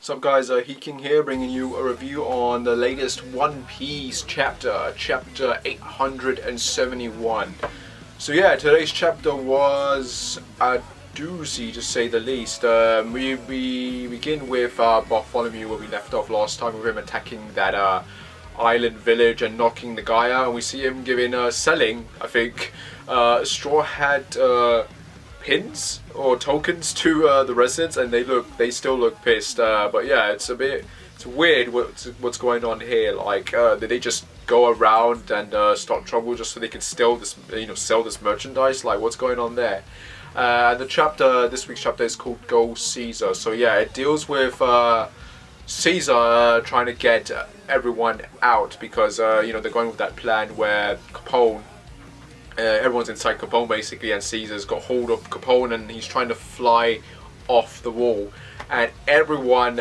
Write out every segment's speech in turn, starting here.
What's up guys, Heking here, bringing you a review on the latest One Piece chapter 871. So yeah, today's chapter was a doozy to say the least. We begin with Bartholomew where we left off last time, with him attacking that island village and knocking the guy out, and we see him selling, I think, Straw Hat pins or tokens to the residents, and they still look pissed. But yeah, it's weird what's going on here. Like, did they just go around and start trouble just so they can sell this merchandise? Like, what's going on there? This week's chapter is called Go Caesar. So yeah, it deals with Caesar trying to get everyone out because they're going with that plan where Capone. Everyone's inside Capone basically, and Caesar's got hold of Capone and he's trying to fly off the wall, and everyone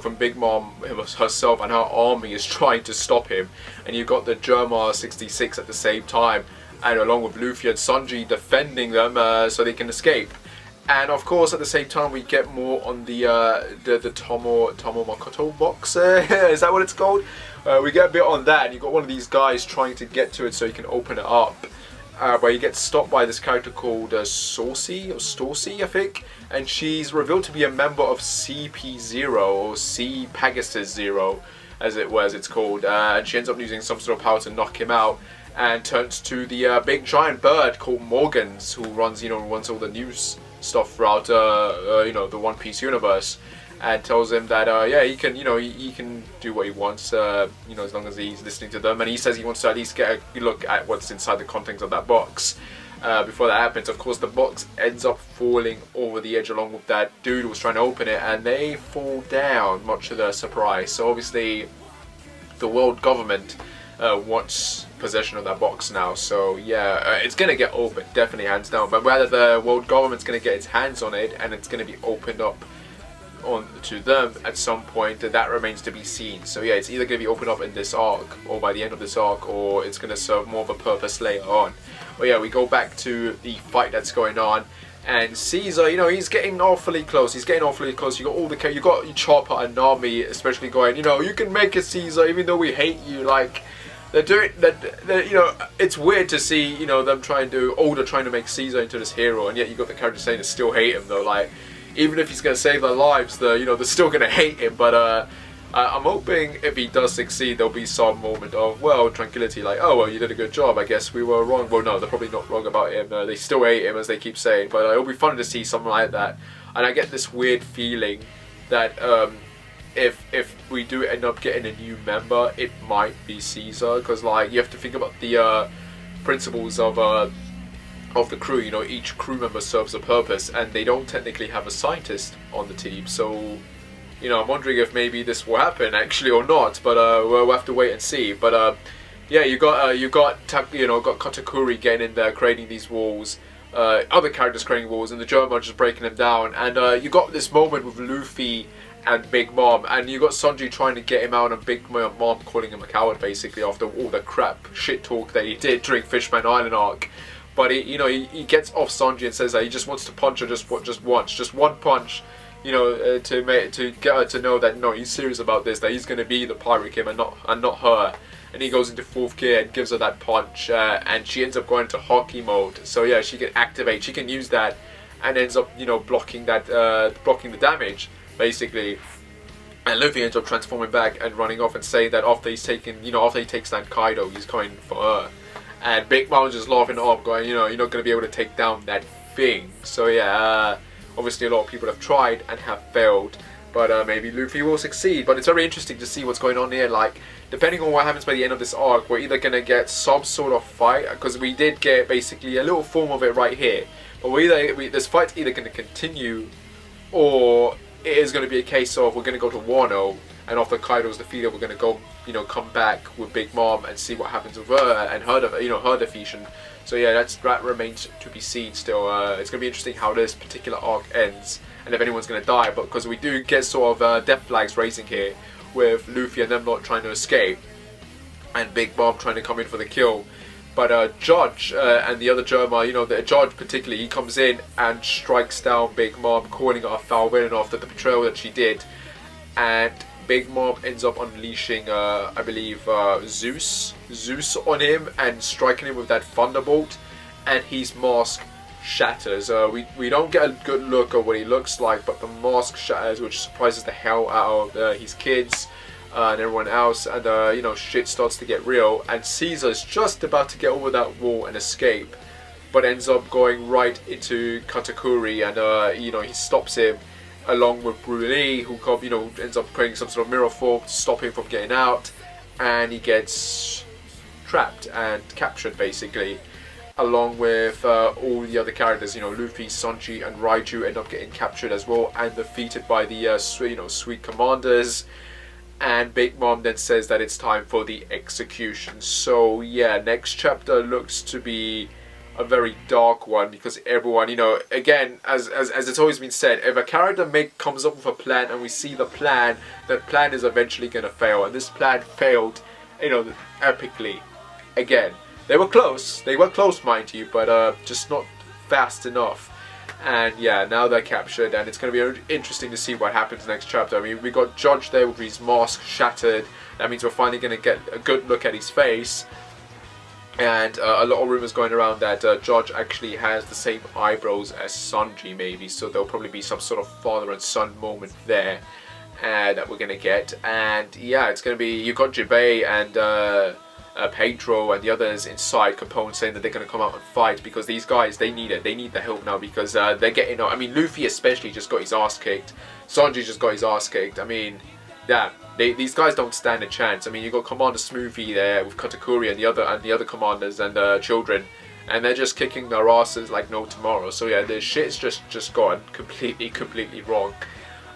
from Big Mom herself and her army is trying to stop him, and you've got the Germa 66 at the same time, and along with Luffy and Sanji defending them so they can escape. And of course, at the same time, we get more on the Tomo Makoto box. Is that what it's called? We get a bit on that, and you've got one of these guys trying to get to it so you can open it up. Where you get stopped by this character called Storcy, I think, and she's revealed to be a member of CP0 or C Pegasus Zero, as it's called, and she ends up using some sort of power to knock him out, and turns to the big giant bird called Morgans, who runs all the news stuff throughout the One Piece universe, and tells him that he can do what he wants as long as he's listening to them, and he says he wants to at least get a look at what's inside the contents of that box. Before that happens, of course, the box ends up falling over the edge along with that dude who was trying to open it, and they fall down, much to their surprise. So obviously the world government wants possession of that box now, so yeah, it's gonna get opened, definitely, hands down. But whether the world government's gonna get its hands on it and it's gonna be opened up to them at some point, that remains to be seen. So yeah, it's either going to be opened up in this arc or by the end of this arc, or it's going to serve more of a purpose later on. But yeah, we go back to the fight that's going on, and Caesar, he's getting awfully close. You got Chopper and Nami especially going, you can make it, Caesar, even though we hate you. Like, they're doing that. It's weird to see them trying to make Caesar into this hero, and yet you got the character saying they still hate him though. Like, even if he's going to save their lives, they're still going to hate him. But I'm hoping if he does succeed, there'll be some moment of, well, tranquility, like, oh, well, you did a good job, I guess we were wrong. Well, no, they're probably not wrong about him. They still hate him, as they keep saying, but it'll be fun to see something like that. And I get this weird feeling that if we do end up getting a new member, it might be Caesar, because, like, you have to think about the principles of the crew. Each crew member serves a purpose, and they don't technically have a scientist on the team. So, I'm wondering if maybe this will happen actually or not. But we'll have to wait and see. But yeah, you got Katakuri getting in there, creating these walls. Other characters creating walls, and the Germa just breaking them down. And you got this moment with Luffy and Big Mom, and you got Sanji trying to get him out, and Big Mom calling him a coward basically after all the crap shit talk that he did during Fishman Island arc. But he gets off Sanji and says that he just wants to punch her just once, just one punch, to get her to know that no, he's serious about this, that he's going to be the Pirate King and not her. And he goes into fourth gear and gives her that punch, and she ends up going into hockey mode. So yeah, she can use that, and ends up blocking the damage basically. And Luffy ends up transforming back and running off and saying that after he takes down Kaido, he's coming for her. And Big Mom just laughing it off, going, you're not going to be able to take down that thing. So yeah, obviously a lot of people have tried and have failed, but maybe Luffy will succeed. But it's very interesting to see what's going on here. Like, depending on what happens by the end of this arc, we're either going to get some sort of fight, because we did get basically a little form of it right here. But this fight's either going to continue, or it is going to be a case of we're going to go to Wano, and after Kaido's defeated, we're going to go, come back with Big Mom and see what happens with her and her defeation. So yeah, that remains to be seen still. It's going to be interesting how this particular arc ends, and if anyone's going to die. But because we do get sort of death flags raising here, with Luffy and them not trying to escape, and Big Mom trying to come in for the kill. But Judge and the other Germa, the Judge particularly, he comes in and strikes down Big Mom, calling her a foul villain after the betrayal that she did. and Big Mom ends up unleashing, I believe, Zeus on him and striking him with that thunderbolt, and his mask shatters. We don't get a good look at what he looks like, but the mask shatters, which surprises the hell out of his kids and everyone else, and you know, shit starts to get real, and Caesar's just about to get over that wall and escape, but ends up going right into Katakuri, and you know, he stops him along with Bruni, who you know, ends up creating some sort of mirror form to stop him from getting out, and he gets trapped and captured basically, along with all the other characters. You know, Luffy, Sanji, and Raiju end up getting captured as well and defeated by the you know, sweet commanders. And Big Mom then says that it's time for the execution. So yeah, next chapter looks to be a very dark one, because everyone, you know, again, as it's always been said, if a character comes up with a plan and we see the plan, that plan is eventually going to fail, and this plan failed, you know, epically. Again, they were close, mind you, but just not fast enough. And yeah, now they're captured, and it's going to be interesting to see what happens next chapter. I mean, we got Judge there with his mask shattered. That means we're finally going to get a good look at his face. And a lot of rumors going around that Judge actually has the same eyebrows as Sanji, maybe. So there'll probably be some sort of father and son moment there that we're going to get. And yeah, it's going to be, you've got Jibei and Pedro and the others inside Capone saying that they're going to come out and fight, because these guys, they need it. They need the help now, because they're getting, I mean, Luffy especially just got his ass kicked. Sanji just got his ass kicked. I mean, yeah, these guys don't stand a chance. I mean, you got Commander Smoothie there with Katakuri and the other commanders and children, and they're just kicking their asses like no tomorrow. So yeah, the shit's just gone completely wrong.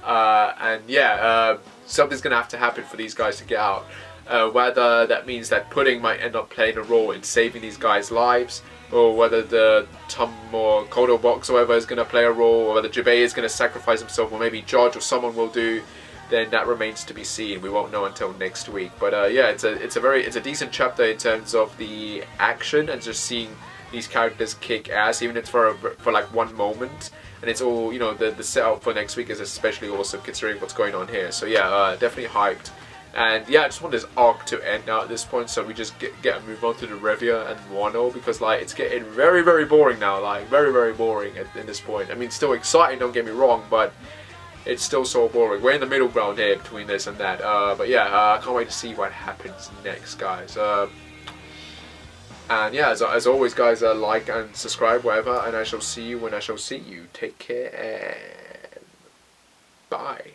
And yeah, something's gonna have to happen for these guys to get out. Whether that means that Pudding might end up playing a role in saving these guys' lives, or whether the Tom or Kodo Box or whatever is going to play a role, or whether Jibei is going to sacrifice himself, or maybe Judge or someone will do, then that remains to be seen. We won't know until next week. But yeah, it's a decent chapter in terms of the action and just seeing these characters kick ass, even if it's for like one moment. And it's all, you know, the setup for next week is especially awesome considering what's going on here. So yeah, definitely hyped. And yeah, I just want this arc to end now at this point, so we just get a move on to the Revia and Wano, because like it's getting very boring now, like very boring at this point. I mean, still exciting, don't get me wrong, but it's still so boring. We're in the middle ground here between this and that. But yeah, I can't wait to see what happens next, guys. And yeah, as always, guys, like and subscribe, whatever, and I shall see you when I shall see you. Take care and bye.